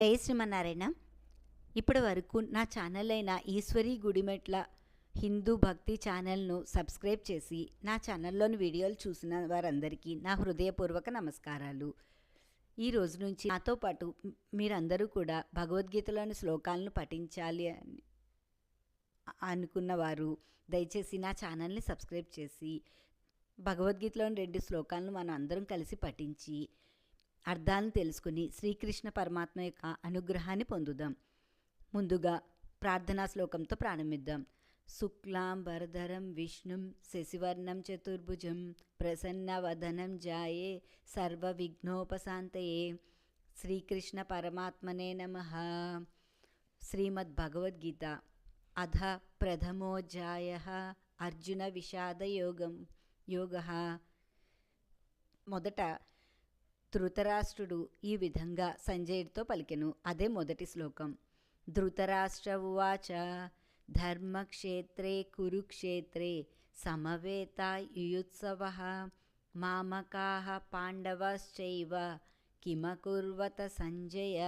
జై శ్రీమన్నారాయణ. ఇప్పటి వరకు నా ఛానల్ అయిన ఈశ్వరి గుడిమెట్ల హిందూ భక్తి ఛానల్ను సబ్స్క్రైబ్ చేసి నా ఛానల్లోని వీడియోలు చూసిన వారందరికీ నా హృదయపూర్వక నమస్కారాలు. ఈ రోజు నుంచి నాతో పాటు మీరందరూ కూడా భగవద్గీతలోని శ్లోకాలను పఠించాలి అని అనుకున్నవారు దయచేసి నా ఛానల్ని సబ్స్క్రైబ్ చేసి భగవద్గీతలోని 2 శ్లోకాలను మనం అందరం కలిసి పఠించి అర్థాలను తెలుసుకుని శ్రీకృష్ణ పరమాత్మ యొక్క అనుగ్రహాన్ని పొందుదాం. ముందుగా ప్రార్థనా శ్లోకంతో ప్రారంభిద్దాం. శుక్లాంబరధరం విష్ణుం శశివర్ణం చతుర్భుజం ప్రసన్నవదనం జాయే సర్వవిఘ్నోపశాంతయే. శ్రీకృష్ణ పరమాత్మనే నమః. శ్రీమద్భగవద్గీత అథ ప్రథమోధ్యాయః అర్జున విషాదయోగం యోగః. మొదట ధృతరాష్ట్రుడు ఈ విధంగా సంజయుడితో పలికెను. అదే మొదటి శ్లోకం. ధృతరాష్ట్ర ఉవాచ ధర్మక్షేత్రే కురుక్షేత్రే సమవేతాయుయుత్సవః మామకాః పాండవశ్చైవ కిమకుర్వత సంజయ.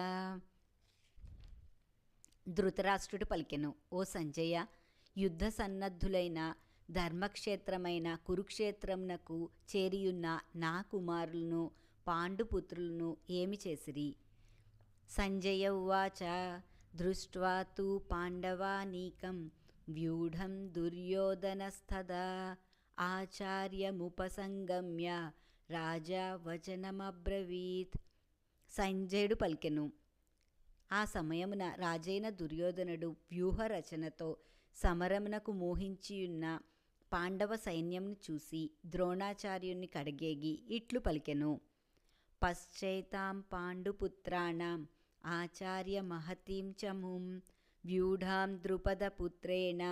ధృతరాష్ట్రుడు పలికెను, ఓ సంజయ, యుద్ధ సన్నద్ధులైన ధర్మక్షేత్రమైన కురుక్షేత్రమునకు చేరియున్న నా కుమారులను పాండుపుత్రులను ఏమి చేసిరి? సంజయ ఉవాచ దృష్ట్వా తు పాండవానీకం వ్యూఢం దుర్యోధనస్తదా ఆచార్యముపసంగమ్య రాజా వచనమబ్రవీత్. సంజయుడు పలికెను, ఆ సమయమున రాజైన దుర్యోధనుడు వ్యూహరచనతో సమరమునకు మోహించియున్న పాండవ సైన్యంను చూసి ద్రోణాచార్యుని కడగేగి ఇట్లు పలికెను. పశ్చైతాం పాండుపుత్రాణం ఆచార్య మహతీం చముం వ్యూఢాం ద్రుపదపుత్రేణ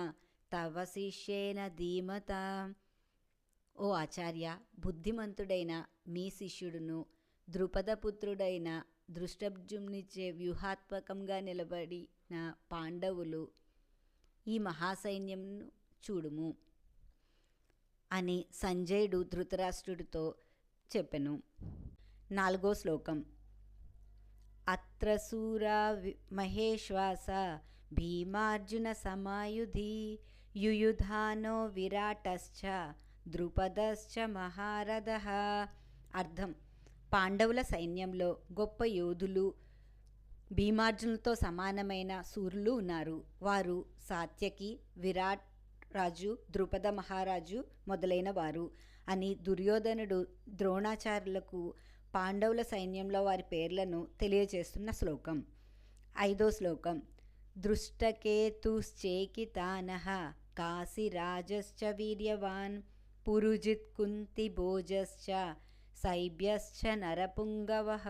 తవ శిష్యేన ధీమత. ఓ ఆచార్య, బుద్ధిమంతుడైన మీ శిష్యుడును ద్రుపదపుత్రుడైన దృష్టభుమ్నిచే వ్యూహాత్మకంగా నిలబడిన పాండవులు ఈ మహాసైన్యంను చూడుము అని సంజయుడు ధృతరాష్ట్రుడితో చెప్పెను. 4వ శ్లోకం. అత్ర శూరా మహేశ్వాస భీమార్జున సమాయుధి యుయుధానో విరాటశ్చ ద్రుపదశ్చ మహారథః. అర్థం: పాండవుల సైన్యంలో గొప్ప యోధులు భీమార్జునులతో సమానమైన సూర్యులు ఉన్నారు. వారు సాత్యకి, విరాట్ రాజు, ద్రుపద మహారాజు మొదలైన వారు అని దుర్యోధనుడు ద్రోణాచార్యులకు పాండవుల సైన్యంలో వారి పేర్లను తెలియజేస్తున్న శ్లోకం. 5వ శ్లోకం. దృష్టకేతుశ్చేకితానః కాశీరాజశ్చ వీర్యవాన్ పురుజిత్ కుంతిభోజశ్చ శైబ్యశ్చ నరపుంగవః.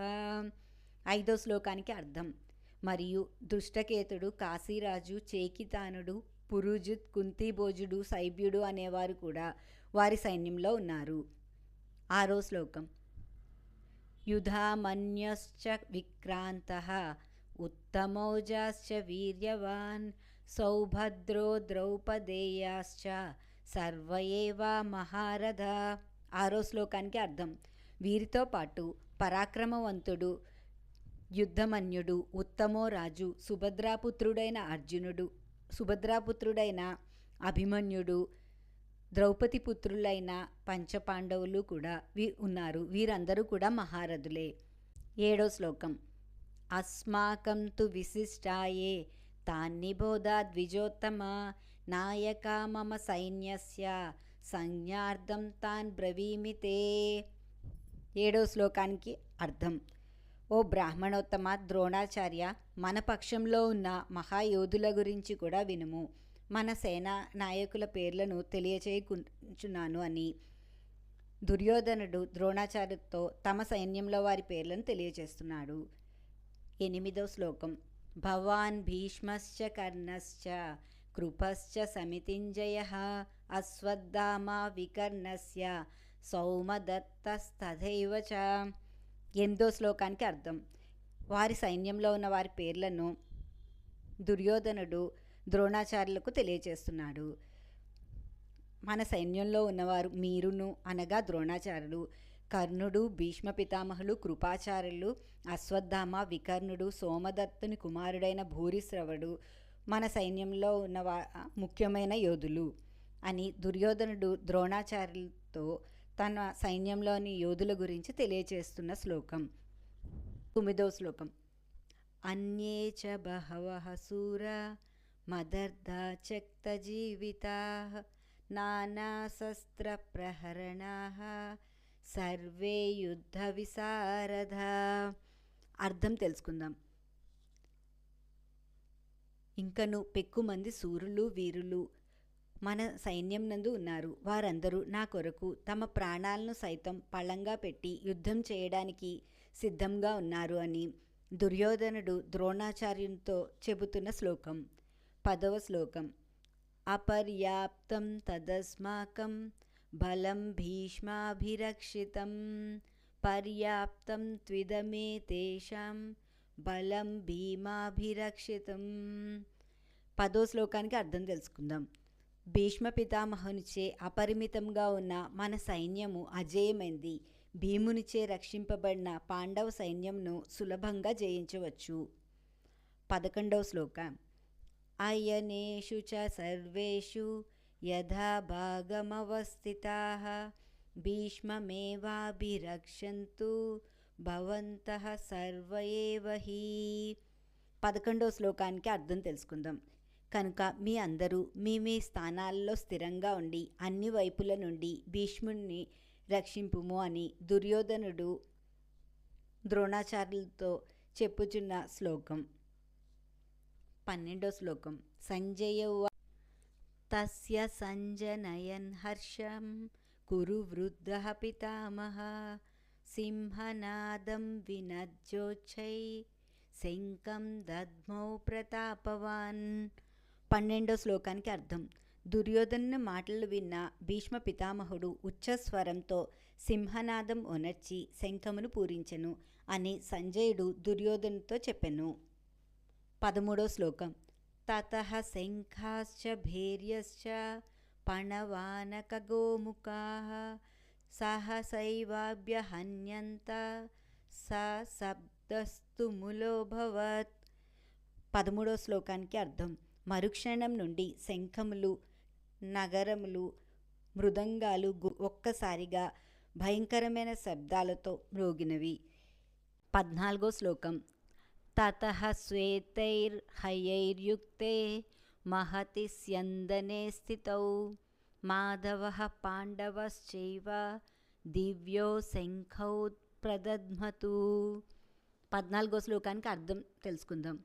5వ శ్లోకానికి అర్థం: మరియు దృష్టకేతుడు, కాశీరాజు, చేకితానుడు, పురుజిత్, కుంతిభోజుడు, శైబ్యుడు అనేవారు కూడా వారి సైన్యంలో ఉన్నారు. 6వ శ్లోకం. యుధామన్యశ్చ విక్రాంతః ఉత్తమౌజాశ్చ వీర్యవాన్ సౌభద్రో ద్రౌపదేయాశ్చ సర్వ ఏవ మహారథ. 6వ శ్లోకానికి అర్థం: వీరితో పాటు పరాక్రమవంతుడు యుద్ధమన్యుడు, ఉత్తమో రాజు, సుభద్రాపుత్రుడైన అర్జునుడు, సుభద్రాపుత్రుడైన అభిమన్యుడు, ద్రౌపది పుత్రులైన పంచపాండవులు కూడా ఉన్నారు. వీరందరూ కూడా మహారథులే. 7వ శ్లోకం. అస్మాకం తు విశిష్టాయే తాన్నిబోధా ద్విజోత్తమ నాయకా మమ సైన్యస్య సంజ్ఞార్థం తాన్ బ్రవీమితే. 7వ శ్లోకానికి అర్థం: ఓ బ్రాహ్మణోత్తమ ద్రోణాచార్య, మన పక్షంలో ఉన్న మహాయోధుల గురించి కూడా వినుము. మన సేనా నాయకుల పేర్లను తెలియచేయుచున్నాను అని దుర్యోధనుడు ద్రోణాచార్యుతో తమ సైన్యంలో వారి పేర్లను తెలియచేస్తున్నాడు. 8వ శ్లోకం. భవాన్ భీష్మశ్చ కర్ణశ్చ కృపశ్చ సమితింజయః అశ్వత్థామా వికర్ణస్య సౌమదత్తస్తథైవ చ. 8వ శ్లోకానికి అర్థం: వారి సైన్యంలో ఉన్న వారి పేర్లను దుర్యోధనుడు ద్రోణాచార్యులకు తెలియచేస్తున్నాడు. మన సైన్యంలో ఉన్నవారు మీరును అనగా ద్రోణాచార్యులు, కర్ణుడు, భీష్మ పితామహులు, కృపాచార్యులు, అశ్వత్థామ, వికర్ణుడు, సోమదత్తుని కుమారుడైన భూరిశ్రవుడు మన సైన్యంలో ఉన్న ముఖ్యమైన యోధులు అని దుర్యోధనుడు ద్రోణాచార్యులతో తన సైన్యంలోని యోధుల గురించి తెలియచేస్తున్న శ్లోకం. 9వ శ్లోకం. అన్యే చ బహవః శూరా మదర్థా త్యక్తజీవితాః నానాశస్త్రప్రహరణాః సర్వే యుద్ధ విశారదా. అర్థం తెలుసుకుందాం. ఇంకను పెక్కుమంది శూరులు, వీరులు మన సైన్యం నందు ఉన్నారు. వారందరూ నా కొరకు తమ ప్రాణాలను సైతం పళంగా పెట్టి యుద్ధం చేయడానికి సిద్ధంగా ఉన్నారు అని దుర్యోధనుడు ద్రోణాచార్యునితో చెబుతున్న శ్లోకం. 10వ శ్లోకం. అపర్యాప్తం తదస్మాకం బలం భీష్మాభిరక్షితం పర్యాప్తం త్విదమే తేషాం బలం భీమాభిరక్షితం. 10వ శ్లోకానికి అర్థం తెలుసుకుందాం. భీష్మ పితామహునిచే అపరిమితంగా ఉన్న మన సైన్యము అజేయమైంది. భీమునిచే రక్షింపబడిన పాండవ సైన్యంను సులభంగా జయించవచ్చు. 11వ శ్లోకం. అయనేషు చ సర్వేషు యథా భాగమవస్థితాః భీష్మమేవాభిరక్షन्तు భవంతః సర్వ ఏవ హి. 11వ శ్లోకానికి అర్థం తెలుసుకుందాం. కనుక మీ అందరూ మీ మీ స్థానాల్లో స్థిరంగా ఉండి అన్ని వైపుల నుండి భీష్ముడిని రక్షింపుము అని దుర్యోధనుడు ద్రోణాచార్యులతో చెప్పుచున్న శ్లోకం. 12వ శ్లోకం. సంజయ తస్య సంజనయన్ హర్షం కురు వృద్ధః పితామహ సింహనాదం వినజ్జోచ్చై శంఖం దద్మౌ ప్రతాపవాన్. 12వ శ్లోకానికి అర్థం. దుర్యోధను మాటలు విన్న భీష్మ పితామహుడు ఉచ్చస్వరంతో సింహనాదం ఒనర్చి శంఖమును పూరించెను అని సంజయుడు దుర్యోధనుతో చెప్పెను. 13వ శ్లోకం. తతః శంఖాశ్చ భేర్యశ్చ పణవానక గోముఖాః సహసైవాభ్యహన్యంత సశబ్దస్తు ములోభవత్. 13వ శ్లోకానికి అర్థం. మరుక్షణం నుండి శంఖములు, నగరములు, మృదంగాలు ఒక్కసారిగా భయంకరమైన శబ్దాలతో మ్రోగినవి. 14వ శ్లోకం. తతః శ్వేతైర్హయైర్యుక్తే మహతి స్యందనే స్థితౌ మాధవః పాండవశ్చైవ దివ్యో శంఖౌ ప్రదధ్మతు. 14వ శ్లోకానికి అర్థం తెలుసుకుందాం.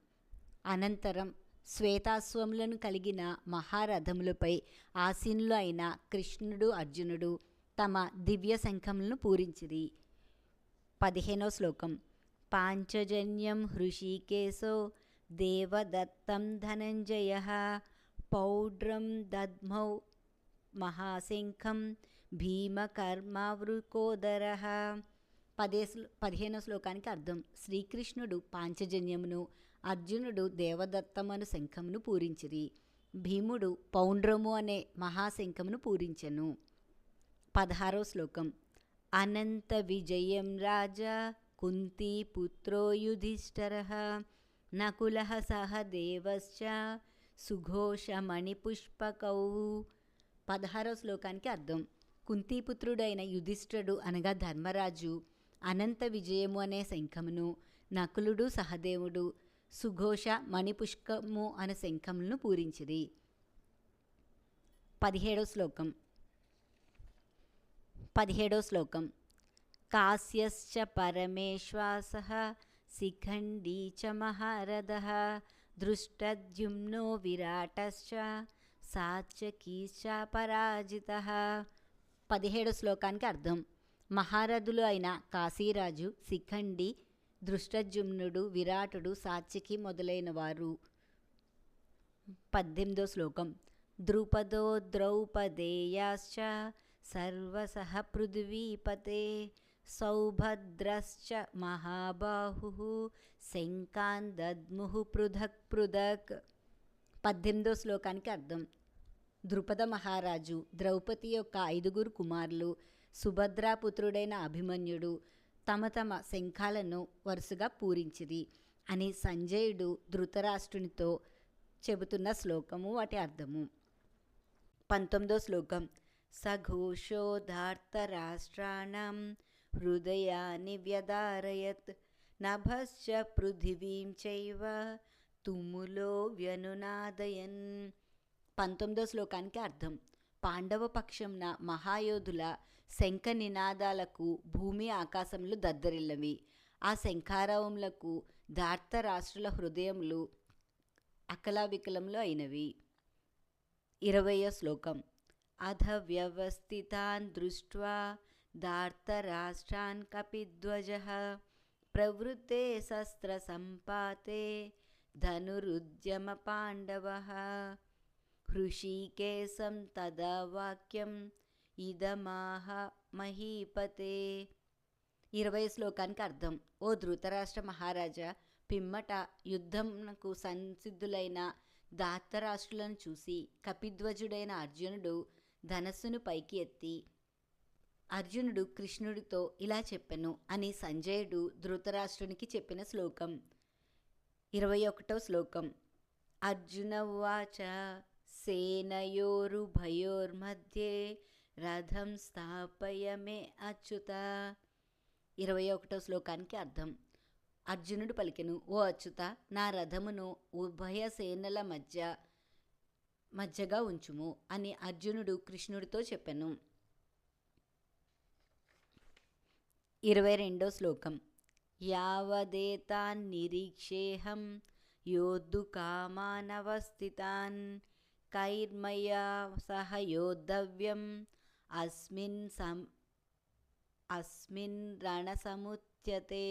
అనంతరం శ్వేతాశ్వములను కలిగిన మహారథములపై ఆసీనులు అయిన కృష్ణుడు, అర్జునుడు తమ దివ్య శంఖములను పూరించిరి. 15వ శ్లోకం. పాంచజన్యం హృషీకేశో దేవదత్తం ధనంజయః పౌడ్రం దద్మౌ మహాశంఖం భీమకర్మావృకోదరః. 15వ శ్లోకానికి అర్థం. శ్రీకృష్ణుడు పాంచజన్యమును, అర్జునుడు దేవదత్తమను శంఖమును పూరించిరి. భీముడు పౌండ్రము అనే మహాశంఖమును పూరించెను. 16వ శ్లోకం. అనంత విజయం రాజా కుంతీపుత్రో యుధిష్ఠిరః నకులః సహదేవశ్చ సుఘోషమణిపుష్పకౌ. 16వ శ్లోకానికి అర్థం. కుంతీపుత్రుడైన యుధిష్ఠిరుడు అనగా ధర్మరాజు అనంత విజయము అనే శంఖమును, నకులుడు, సహదేవుడు సుఘోష మణిపుష్పము అనే శంఖములను పూరించిరి. 17వ శ్లోకం. కాశ్యశ్చ పరమేశ్వాసః శిఖండీ చ మహారథః దృష్టద్యుమ్నో విరాటశ్చ సాత్యకీశ్చ పరాజితః. 17వ శ్లోకానికి అర్థం. మహారథులు అయిన కాశీరాజు, శిఖండి, దృష్టద్యుమ్నుడు, విరాటుడు, సాత్యకి మొదలైన వారు. 18వ శ్లోకం. ద్రుపదో ద్రౌపదేయాశ్చ సర్వసః పృథ్వీపతే సౌభద్రశ్చ మహాబాహుః శంఖాన్ దద్ముః పృథక్ పృథక్. 18వ శ్లోకానికి అర్థం. ద్రుపద మహారాజు, ద్రౌపది యొక్క 5 కుమారులు, సుభద్రాపుత్రుడైన అభిమన్యుడు తమ తమ శంఖాలను వరుసగా పూరించిరి అని సంజయుడు ధృతరాష్ట్రునితో చెబుతున్న శ్లోకము, వాటి అర్థము. 19వ శ్లోకం. సఘోషోధార్తరాష్ట్రాణం హృదయాని వ్యదారయత్ నభశ్చ పృథివీం చైవ తుములో వ్యనునాదయన్. 19వ శ్లోకానికి అర్థం. పాండవ పక్షంన మహాయోధుల శంఖ నినాదాలకు భూమి ఆకాశములు దద్దరిల్లవి. ఆ శంఖారవములకు ధార్తరాష్ట్రుల హృదయములు అకలావికలములు అయినవి. 20వ శ్లోకం. అధ వ్యవస్థితాన్ దృష్ట్వా ధార్తరాష్ట్రాన్ కపిధ్వజః ప్రవృత్తే శస్త్ర సంపాతే ధనురుద్యమ పాండవః హృషీకేశం తదా వాక్యం ఇదమాహ మహీపతే. 20వ శ్లోకానికి అర్థం. ఓ ధృతరాష్ట్ర మహారాజా, పిమ్మట యుద్ధంకు సంసిద్ధులైన ధార్తరాష్ట్రులను చూసి కపిధ్వజుడైన అర్జునుడు ధనస్సును పైకి ఎత్తి, అర్జునుడు కృష్ణుడితో ఇలా చెప్పెను అని సంజయుడు ధృతరాష్ట్రునికి చెప్పిన శ్లోకం. 21వ శ్లోకం. అర్జున ఉవాచ సేనయోరుభయోర్మధ్యే రథం స్థాపయ మే అచ్యుత. 21వ శ్లోకానికి అర్థం. అర్జునుడు పలికెను, ఓ అచ్యుత, నా రథమును ఉభయ సేనల మధ్యగా ఉంచుము అని అర్జునుడు కృష్ణుడితో చెప్పెను. 22వ శ్లోకం. యావదేతాన్ నిరీక్షేహం యోద్ధుకామానవస్థితాన్ కైర్మయా సహ యోద్ధవ్యం అస్మిన్ రణసముచ్యతే.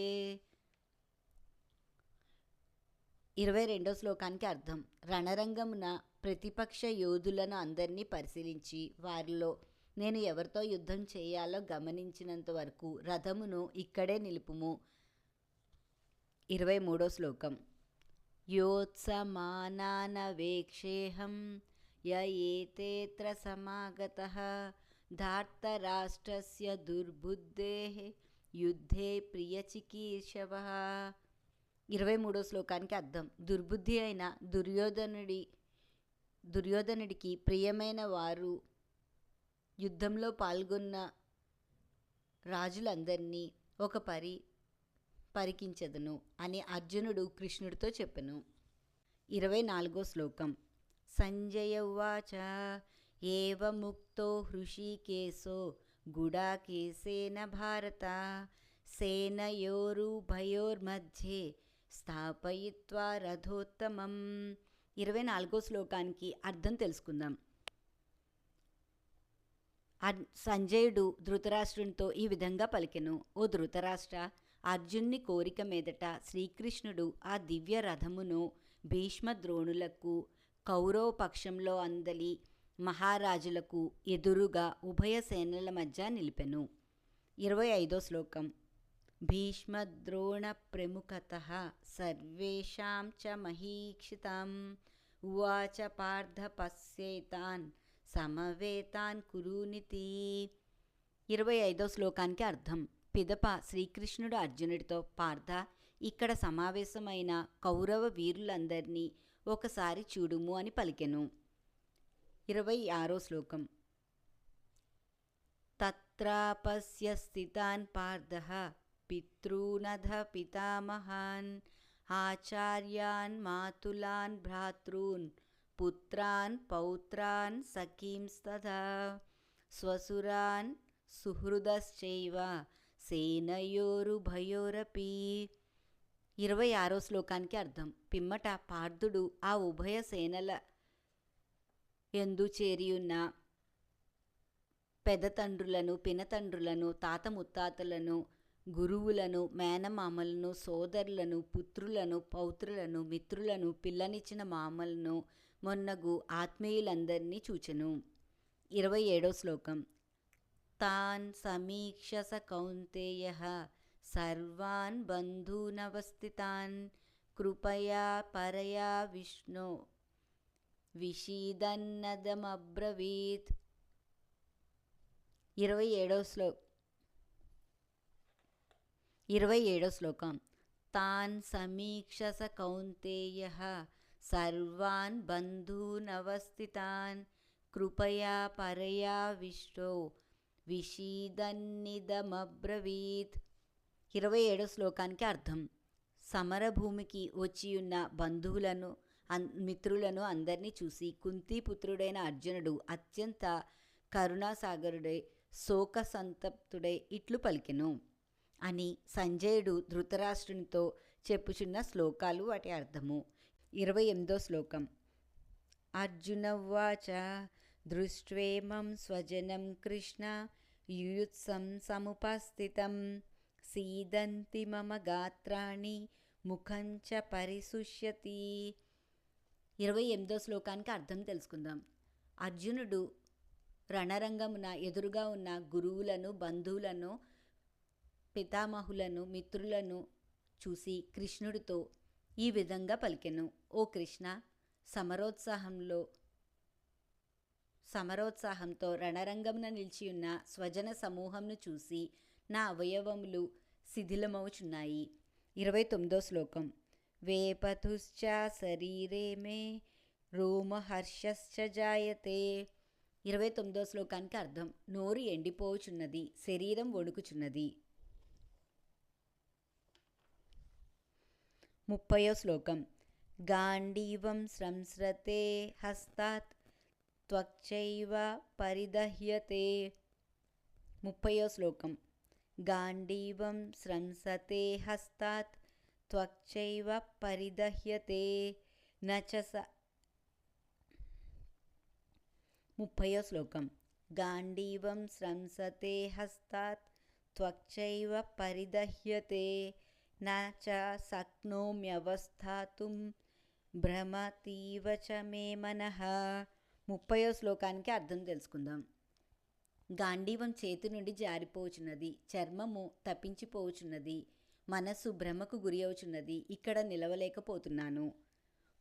22వ శ్లోకానికి అర్థం. రణరంగమున ప్రతిపక్ష యోధులను అందరినీ పరిశీలించి వారిలో నేను ఎవరితో యుద్ధం చేయాలో గమనించినంత వరకు రథమును ఇక్కడే నిలుపుము. 23వ శ్లోకం. యోత్సమానానవేక్షేహం యయేతేత్ర సమాగతః ధార్తరాష్ట్రస్య దుర్బుద్ధేః యుద్ధే ప్రియచికీర్షవః. 23వ శ్లోకానికి అర్థం. దుర్బుద్ధి అయిన దుర్యోధనుడికి ప్రియమైన వారు యుద్ధంలో పాల్గొన్న రాజులందరినీ ఒక పరికించెదను అని అర్జునుడు కృష్ణుడితో చెప్పెను. 24వ శ్లోకం. సంజయ ఉవాచ ఏవముక్తో హృషీకేశో గుడాకేశేన భారత సేనయోరుభయోర్మధ్యే స్థాపయిత్వా రథోత్తమం. 24వ శ్లోకానికి అర్థం తెలుసుకుందాం. సంజయుడు ధృతరాష్ట్రునితో ఈ విధంగా పలికెను, ఓ ధృతరాష్ట్ర, అర్జున్ని కోరిక మీదట శ్రీకృష్ణుడు ఆ దివ్య రథమును భీష్మ ద్రోణులకు కౌరవ పక్షంలో అందలి మహారాజులకు ఎదురుగా ఉభయ సేనల మధ్య నిలిపెను. 25వ శ్లోకం. భీష్మద్రోణ ప్రముఖతః సర్వేషాం చ మహీక్షితాం ఉవాచ పార్థ పశ్యేతాన్ సమవేతాన్ కురునితి. 25వ శ్లోకానికి అర్థం. పిదప శ్రీకృష్ణుడు అర్జునుడితో, పార్థ, ఇక్కడ సమావేశమైన కౌరవ వీరులందరినీ ఒకసారి చూడుము అని పలికెను. 26వ శ్లోకం. తత్రాపస్య స్థితాన్ పార్థః పితॄనధ పితామహాన్ ఆచార్యాన్ మాతులాన్ భ్రాతॄన్ పుత్రాన్ పౌత్రాన్ సఖీంస్తథా స్వసురాన్ సుహృదశ్చైవ సేనయోరుభయోరపి. 26వ శ్లోకానికి అర్థం. పిమ్మట పార్థుడు ఆ ఉభయ సేనల యందు చేరియున్న పెదతండ్రులను, పినతండ్రులను, తాత ముత్తాతలను, గురువులను, మేనమామలను, సోదరులను, పుత్రులను, పౌత్రులను, మిత్రులను, పిల్లనిచ్చిన మామలను మొన్నగు ఆత్మీయులందరినీ చూచెను. 27వ శ్లోకం. తాన్ సమీక్షస కౌంతేయః సర్వాన్ బంధూనవస్థితాన్ కృపయా పరయా విష్ణో విషీదన్నదమబ్రవీత్. 27వ శ్లోకం. తాన్ సమీక్షస కౌంతేయః సర్వాన్ బంధూనవస్థితాన్ కృపయా పరయా విష్టో విషీదన్నిదమబ్రవీత్. 27వ శ్లోకానికి అర్థం. సమరభూమికి వచ్చియున్న బంధువులను మిత్రులను అందరినీ చూసి కుంతీపుత్రుడైన అర్జునుడు అత్యంత కరుణాసాగరుడై శోక సంతప్తుడై ఇట్లు పలికెను అని సంజయుడు ధృతరాష్ట్రునితో చెప్పుచున్న శ్లోకాలు, వాటి అర్థము. 28వ శ్లోకం. అర్జునవ్వాచ దృష్ట్వేమం స్వజనం కృష్ణ యుయుత్సం సముపస్థితం సీదంతి మమ గాత్రాణి ముఖంచ పరిశుష్యతి. 28వ శ్లోకానికి అర్థం తెలుసుకుందాం. అర్జునుడు రణరంగమున ఎదురుగా ఉన్న గురువులను, బంధువులను, పితామహులను, మిత్రులను చూసి కృష్ణుడితో ఈ విధంగా పలికెను. ఓ కృష్ణ, సమరోత్సాహంతో రణరంగమున నిలిచియున్న స్వజన సమూహంను చూసి నా అవయవములు శిథిలమవుచున్నాయి. 29వ శ్లోకం. వేపతుశ్చ శరీరే మే రోమహర్షశ్చ జాయతే. 29వ శ్లోకానికి అర్థం. నోరు ఎండిపోచున్నది, శరీరం వణుకుచున్నది. 30వ శ్లోకం. గాండీవం సంస్రతే హస్తాత్ త్వక్చైవ పరిదహ్యతే. 30వ శ్లోకం. గాండీవం స్రంసతే హస్తాత్ త్వక్చైవ పరిదహ్యతే నచ 30వ శ్లోకం. గాండీవం స్రంసతే హస్తాత్ త్వక్చైవ పరిదహ్యతే నచ శక్నోమ్యవస్థాతుం భ్రమతీవ చ మే మనః. 30వ శ్లోకానికి అర్థం తెలుసుకుందాం. గాంధీవం చేతి నుండి జారిపోచున్నది, చర్మము తప్పించిపోచున్నది, మనస్సు భ్రమకు గురి అవుచున్నది, ఇక్కడ నిలవలేకపోతున్నాను.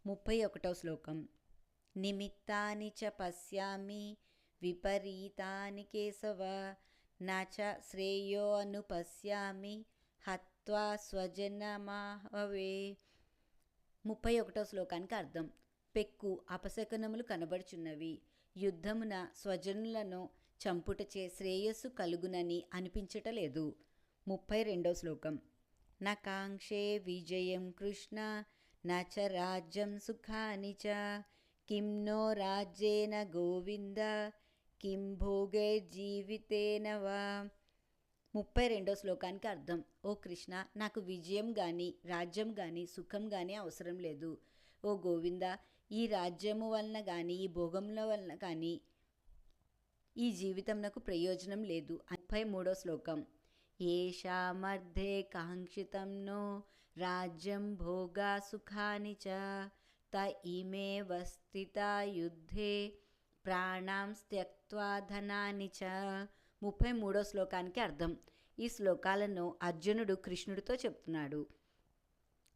31వ శ్లోకం. నిమిత్తాని చ పశ్యామి విపరీతాని కేశవ నచ శ్రేయో అనుపశ్యామి హత్వా స్వజనమాహవే. 31వ శ్లోకానికి అర్థం. పెక్కు అపశకనములు కనబడుచున్నవి, యుద్ధమున స్వజనులను చంపుటచే శ్రేయస్సు కలుగునని అనిపించటలేదు. 32వ శ్లోకం. నకాంక్షే విజయం కృష్ణ నచ రాజ్యం సుఖాని చ కిం నో రాజ్యేన గోవింద కిం భోగే జీవితేన వా. 32వ శ్లోకానికి అర్థం. ఓ కృష్ణ, నాకు విజయం కానీ రాజ్యం కానీ సుఖం కానీ అవసరం లేదు. ఓ గోవింద, ఈ రాజ్యము వలన కానీ ఈ భోగముల వలన కానీ ఈ జీవితం నాకు ప్రయోజనం లేదు. 33వ శ్లోకం. ఏషామర్థే కాంక్షితం నో రాజ్యం భోగా సుఖాని చ త ఇమే వస్థితా యుద్ధే ప్రాణాం త్యక్త్వా ధనాని చ. 33వ శ్లోకానికి అర్థం. ఈ శ్లోకాలను అర్జునుడు కృష్ణుడితో చెప్తున్నాడు.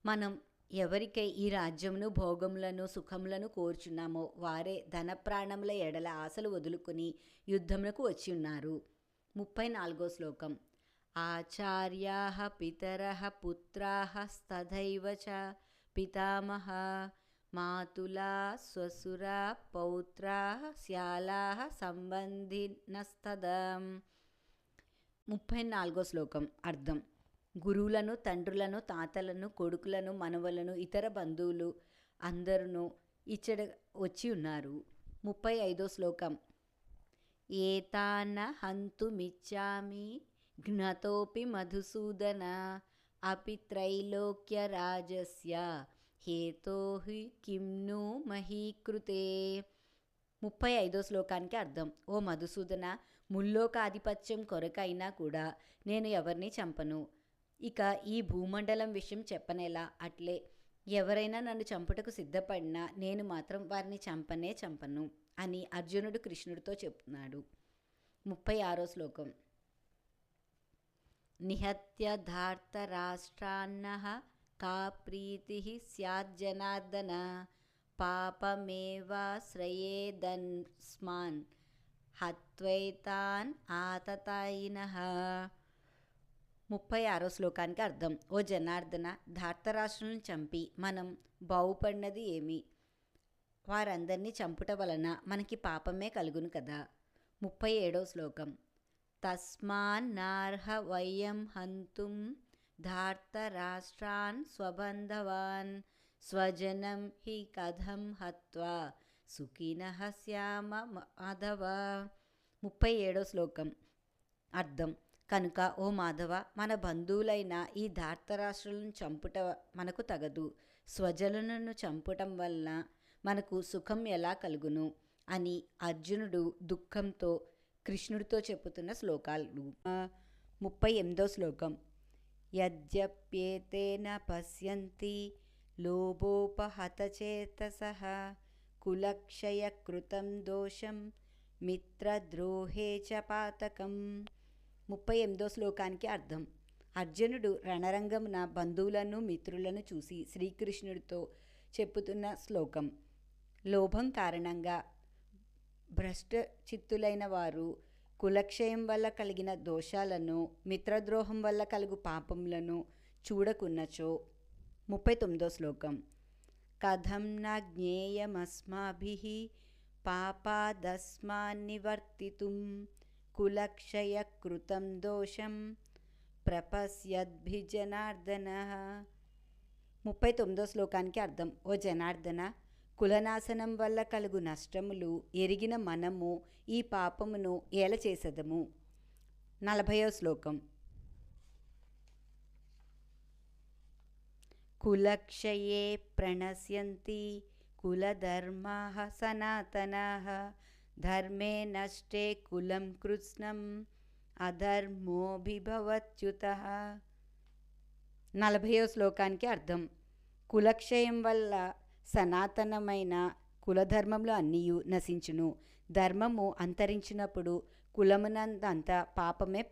మనం ఎవరికై ఈ రాజ్యమును, భోగములను, సుఖములను కోరుచున్నామో వారే ధన ప్రాణముల ఎడల ఆశలు వదులుకొని యుద్ధమునకు వచ్చి ఉన్నారు. 34వ శ్లోకం. ఆచార్యాః పితరః పుత్రాః తథైవ చ పితామహ మాతులా స్వసురా పౌత్రాః శ్యాలాః సంబంధినస్తదా. 34వ శ్లోకం అర్థం. గురువులను, తండ్రులను, తాతలను, కొడుకులను, మనవలను, ఇతర బంధువులు అందరూ ఇచ్చట వచ్చి ఉన్నారు. 35వ శ్లోకం. ఏతాన్న హంతుమిచ్చామి ఘ్నతోపి మధుసూదన అపి త్రైలోక్య రాజస్య హేతోహి కిమ్ను మహీకృతే. 35వ శ్లోకానికి అర్థం. ఓ మధుసూదన, ముల్లోకాధిపత్యం కొరకైనా కూడా నేను ఎవరిని చంపను. ఇక ఈ భూమండలం విషయం చెప్పనేలా. అట్లే ఎవరైనా నన్ను చంపుటకు సిద్ధపడినా నేను మాత్రం వారిని చంపను అని అర్జునుడు కృష్ణుడితో చెప్తున్నాడు. 36వ శ్లోకం. నిహత్య ధార్తరాష్ట్రాన్నః కా ప్రీతిః స్యాజ్జనార్దన పాపమేవాశ్రయేదస్మాన్ హత్వైతాన్ ఆతతాయినః. 36 శ్లోకానికి అర్థం. ఓ జనార్దన, ధార్తరాష్ట్రులను చంపి మనం బాగుపడినది ఏమి? వారందరినీ చంపుట వలన మనకి పాపమే కలుగును కదా. 37 శ్లోకం. తస్మాన్నార్హ వయం హంతుం ధార్తరాష్ట్రాన్ స్వబంధవాన్ స్వజనం హి కథం హత్వా సుఖినః స్యామ మాధవ. 37 శ్లోకం అర్థం. కనుక ఓ మాధవ, మన బంధువులైన ఈ ధార్తరాష్ట్రులను చంపుట మనకు తగదు. స్వజనులను చంపటం వలన మనకు సుఖం ఎలా కలుగును అని అర్జునుడు దుఃఖంతో కృష్ణుడితో చెప్పుతున్న శ్లోకాలు. 38 శ్లోకం. యద్యప్యేతేన పశ్యంతి లోభోపహతచేతసః కులక్షయకృతం దోషం మిత్రద్రోహే చ పాతకం. 38 శ్లోకానికి అర్థం. అర్జునుడు రణరంగమున బంధువులను మిత్రులను చూసి శ్రీకృష్ణుడితో చెప్పుతున్న శ్లోకం. లోభం కారణంగా భ్రష్టచిత్తులైన వారు కులక్షయం వల్ల కలిగిన దోషాలను, మిత్రద్రోహం వల్ల కలుగు పాపములను చూడకున్నచో. 39 శ్లోకం. కథం న జ్ఞేయమస్మాభిః పాపాదస్మాన్నివర్తితుం కులక్షయకృతం దోషం ప్రపశ్యద్భిజనార్దనః. 39 శ్లోకానికి అర్థం. ఓ జనార్దన, కులనాశనం వల్ల కలుగు నష్టములు ఎరిగిన మనము ఈ పాపమును ఏల చేసెదము. 40 శ్లోకం. కులక్షయే ప్రణశ్యంతి కులధర్మాః సనాతనాః ధర్మే నష్టే కులం కృత్స్నం అధర్మోభిభవత్యుతః. 40 శ్లోకానికి అర్థం. కులక్షయం వల్ల సనాతనమైన కులధర్మములు అన్నీ నశించును. ధర్మము అంతరించినప్పుడు కులమునందంతా పాపమే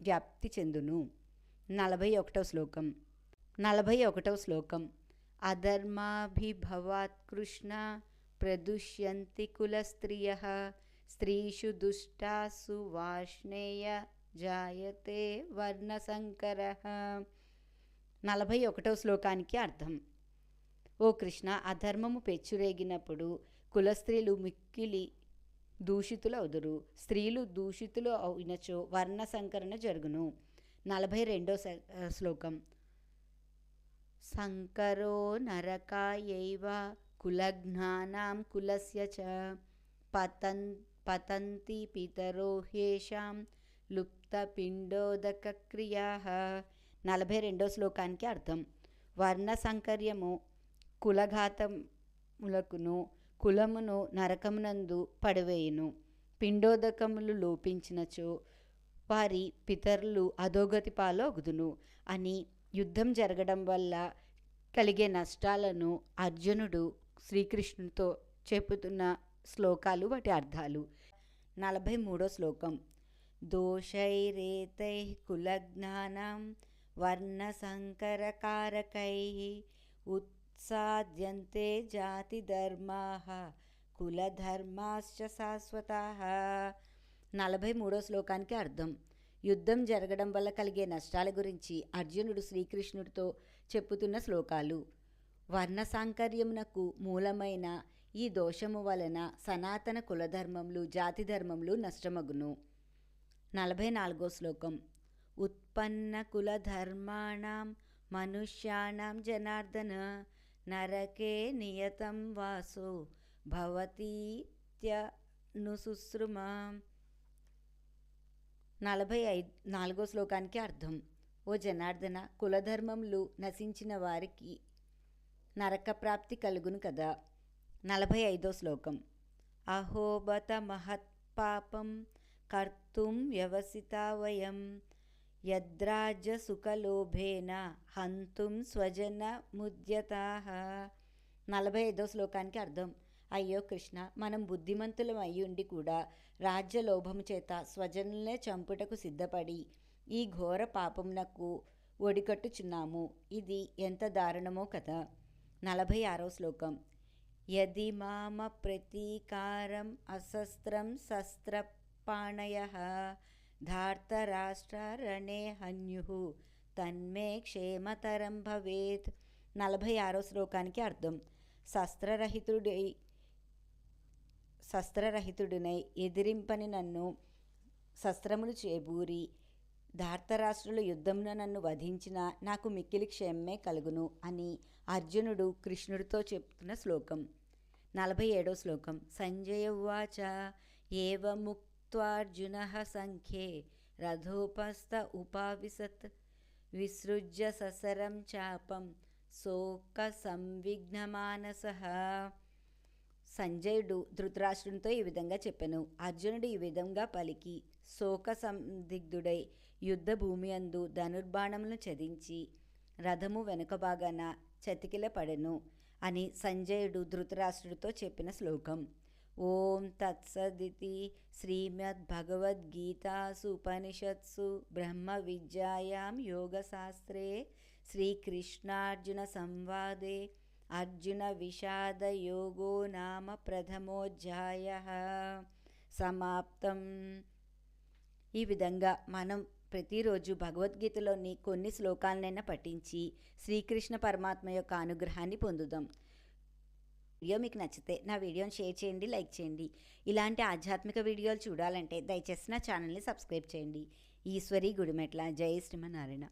వ్యాప్తి చెందును. 41 శ్లోకం. 41 శ్లోకం. అధర్మాభిభవాత్ కృష్ణ ప్రదుష్యంతి కులస్త్రియః స్త్రీషు దుష్టాసు వార్ష్ణేయ జాయతే వర్ణసంకరః. 41 శ్లోకానికి అర్థం. ఓ కృష్ణ, అధర్మము పెచ్చురేగినప్పుడు కులస్త్రీలు మిక్కిలి దూషితులవుదురు. స్త్రీలు దూషితులు అయినచో వర్ణ సంకరణ జరుగును. 42 శ్లోకం. సంకరో నరకాయైవ కులఘ్నానాం కులస్య చ పతంతి పితరో హ్యేషాం లుప్తపిండోదక క్రియాః. 42 శ్లోకానికి అర్థం. వర్ణ సంకర్యము కులఘాతములకును కులమును నరకమునందు పడవేయును. పిండోదకములు లోపించినచో వారి పితరులు అధోగతి పాలగుదును అని యుద్ధం జరగడం వల్ల కలిగే నష్టాలను అర్జునుడు శ్రీకృష్ణుడితో చెప్పుతున్న శ్లోకాలు, వాటి అర్థాలు. 43 శ్లోకం. దోషైరేతైః కులజ్ఞానాం వర్ణసంకరకారకైః ఉత్సాద్యంతే జాతిధర్మాః కులధర్మాశ్చ శాశ్వతాః. 43 శ్లోకానికి అర్థం. యుద్ధం జరగడం వల్ల కలిగే నష్టాల గురించి అర్జునుడు శ్రీకృష్ణుడితో చెప్పుతున్న శ్లోకాలు. వర్ణసాంకర్యమునకు మూలమైన ఈ దోషము వలన సనాతన కులధర్మములు, జాతి ధర్మములు నష్టమగును. 44 శ్లోకం. ఉత్పన్న కులధర్మాణం మనుష్యాణం జనార్దన నరకే నియతం వాసో భవతీత్యనుశుశ్రుమా. 44 శ్లోకానికి అర్థం. ఓ జనార్దన, కులధర్మములు నశించిన వారికి నరకప్రాప్తి కలుగును కదా. 45 శ్లోకం. అహోబత మహత్పాపం కర్తుం వ్యవసితా వయం యద్రాజ్య సుఖలోభేన హంతుం స్వజన ముద్యతాః. 45 శ్లోకానికి అర్థం. అయ్యో కృష్ణ, మనం బుద్ధిమంతులం అయ్యుండి కూడా రాజ్యలోభము చేత స్వజనులనే చంపుటకు సిద్ధపడి ఈ ఘోర పాపమునకు ఒడికట్టుచున్నాము. ఇది ఎంత దారుణమో కదా. 46 శ్లోకం. యది మామ ప్రతీకారం అశస్త్రం శస్త్ర పాణయః ధార్తరాష్ట్రరణే హన్యుః తన్మే క్షేమతరం భవేత్. 46వ శ్లోకానికి అర్థం. శస్త్రరహితుడినై ఎదిరింపని నన్ను శస్త్రములు చేబూరి ధార్తరాష్ట్రుల యుద్ధమున నన్ను వధించిన నాకు మిక్కిలి క్షేమమే కలుగును అని అర్జునుడు కృష్ణుడితో చెప్తున్న శ్లోకం. 47వ శ్లోకం. సంజయ ఉవాచ ఏవముక్త్వార్జునః సంఖ్యే రథోపస్థ ఉపావిశత్ విసృజ్య ససరం చాపం శోక సంవిఘ్నమానసః. సంజయుడు ధృతరాష్ట్రునితో ఈ విధంగా చెప్పెను. అర్జునుడు ఈ విధంగా పలికి శోక సందిగ్ధుడై యుద్ధ భూమి అందు ధనుర్బాణములను ఛేదించి రథము వెనుక భాగాన చతికిల పడెను అని సంజయుడు ధృతరాష్ట్రుడితో చెప్పిన శ్లోకం. ఓం తత్సదితి శ్రీమద్భగవద్గీతాసు ఉపనిషత్సు బ్రహ్మ విద్యాయాం యోగశాస్త్రే శ్రీకృష్ణార్జున సంవాదే అర్జున విషాద యోగో నామ ప్రథమోధ్యాయః సమాప్తం. ఈ విధంగా మనం ప్రతిరోజు భగవద్గీతలోని కొన్ని శ్లోకాలనైనా పఠించి శ్రీకృష్ణ పరమాత్మ యొక్క అనుగ్రహాన్ని పొందుదాం. వీడియో మీకు నచ్చితే నా వీడియోని షేర్ చేయండి, లైక్ చేయండి. ఇలాంటి ఆధ్యాత్మిక వీడియోలు చూడాలంటే దయచేసి నా ఛానల్ని సబ్స్క్రైబ్ చేయండి. ఈశ్వరి గుడిమెట్ల. జై శ్రీమన్నారాయణ.